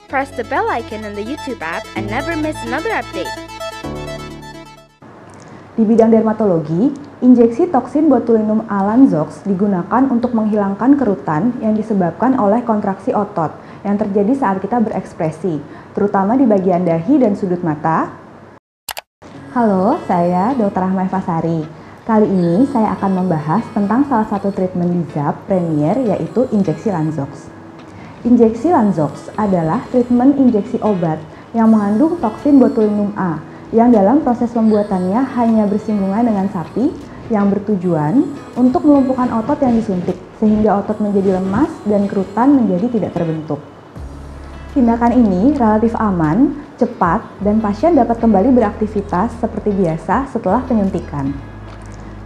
Press the bell icon on the YouTube app and never miss another update. Di bidang dermatologi, injeksi toksin botulinum A Lanzox digunakan untuk menghilangkan kerutan yang disebabkan oleh kontraksi otot yang terjadi saat kita berekspresi, terutama di bagian dahi dan sudut mata. Halo, saya Dr. Rahma Evasari. Kali ini saya akan membahas tentang salah satu treatment di ZAP Premier, yaitu injeksi Lanzox. Injeksi Lanzox adalah treatment injeksi obat yang mengandung toksin botulinum A yang dalam proses pembuatannya hanya bersinggungan dengan sapi yang bertujuan untuk melumpuhkan otot yang disuntik sehingga otot menjadi lemas dan kerutan menjadi tidak terbentuk. Tindakan ini relatif aman, cepat, dan pasien dapat kembali beraktivitas seperti biasa setelah penyuntikan.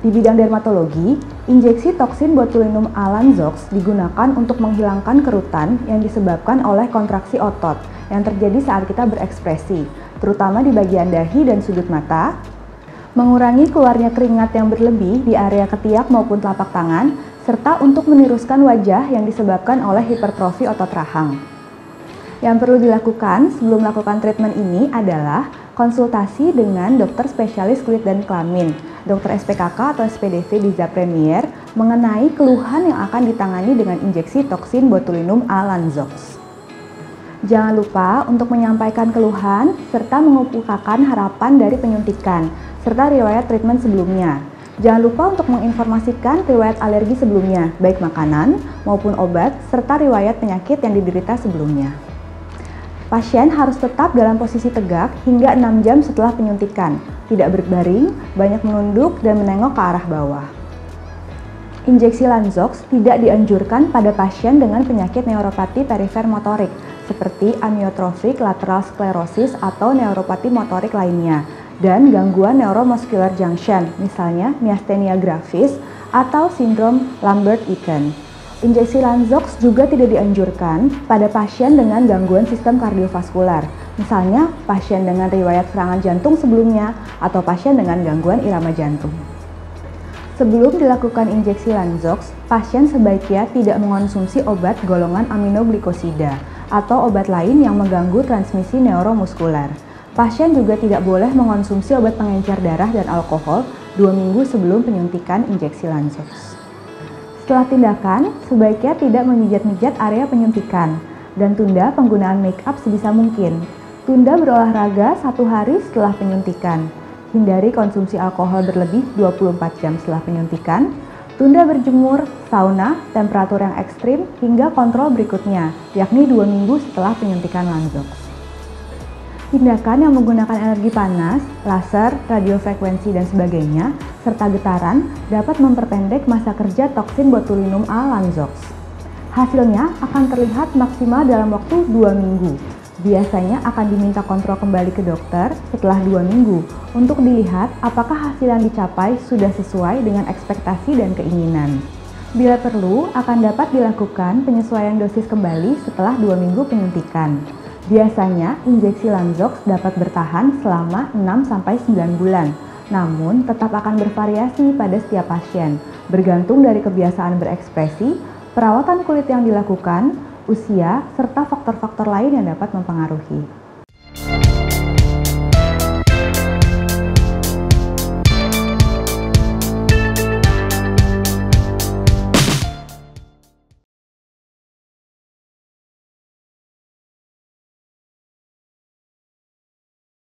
Di bidang dermatologi, injeksi toksin botulinum A Lanzox digunakan untuk menghilangkan kerutan yang disebabkan oleh kontraksi otot yang terjadi saat kita berekspresi, terutama di bagian dahi dan sudut mata, mengurangi keluarnya keringat yang berlebih di area ketiak maupun telapak tangan, serta untuk meniruskan wajah yang disebabkan oleh hipertrofi otot rahang. Yang perlu dilakukan sebelum melakukan treatment ini adalah konsultasi dengan dokter spesialis kulit dan kelamin, dokter SPKK atau SPDV di ZAP Premier mengenai keluhan yang akan ditangani dengan injeksi toksin botulinum A Lanzox. Jangan lupa untuk menyampaikan keluhan serta mengemukakan harapan dari penyuntikan serta riwayat treatment sebelumnya. Jangan lupa untuk menginformasikan riwayat alergi sebelumnya, baik makanan maupun obat, serta riwayat penyakit yang diderita sebelumnya. Pasien harus tetap dalam posisi tegak hingga 6 jam setelah penyuntikan, tidak berbaring, banyak menunduk, dan menengok ke arah bawah. Injeksi Lanzox tidak dianjurkan pada pasien dengan penyakit neuropati perifer motorik, seperti amyotrofik lateral sklerosis atau neuropati motorik lainnya, dan gangguan neuromuscular junction, misalnya myasthenia gravis atau sindrom Lambert-Eaton. Injeksi Lanzox juga tidak dianjurkan pada pasien dengan gangguan sistem kardiovaskular, misalnya pasien dengan riwayat serangan jantung sebelumnya atau pasien dengan gangguan irama jantung. Sebelum dilakukan injeksi Lanzox, pasien sebaiknya tidak mengonsumsi obat golongan aminoglikosida atau obat lain yang mengganggu transmisi neuromuskular. Pasien juga tidak boleh mengonsumsi obat pengencer darah dan alkohol 2 minggu sebelum penyuntikan injeksi Lanzox. Setelah tindakan, sebaiknya tidak memijat-mijat area penyuntikan dan tunda penggunaan make up sebisa mungkin. Tunda berolahraga 1 hari setelah penyuntikan. Hindari konsumsi alkohol berlebih 24 jam setelah penyuntikan. Tunda berjemur, sauna, temperatur yang ekstrim hingga kontrol berikutnya, yakni 2 minggu setelah penyuntikan Lanzox. Tindakan yang menggunakan energi panas, laser, radiofrekuensi, dan sebagainya, serta getaran dapat memperpendek masa kerja toksin botulinum A Lanzox. Hasilnya akan terlihat maksimal dalam waktu 2 minggu. Biasanya akan diminta kontrol kembali ke dokter setelah 2 minggu untuk dilihat apakah hasil yang dicapai sudah sesuai dengan ekspektasi dan keinginan. Bila perlu, akan dapat dilakukan penyesuaian dosis kembali setelah 2 minggu penyuntikan. Biasanya, injeksi Lanzox dapat bertahan selama 6-9 bulan, namun tetap akan bervariasi pada setiap pasien, bergantung dari kebiasaan berekspresi, perawatan kulit yang dilakukan, usia, serta faktor-faktor lain yang dapat mempengaruhi.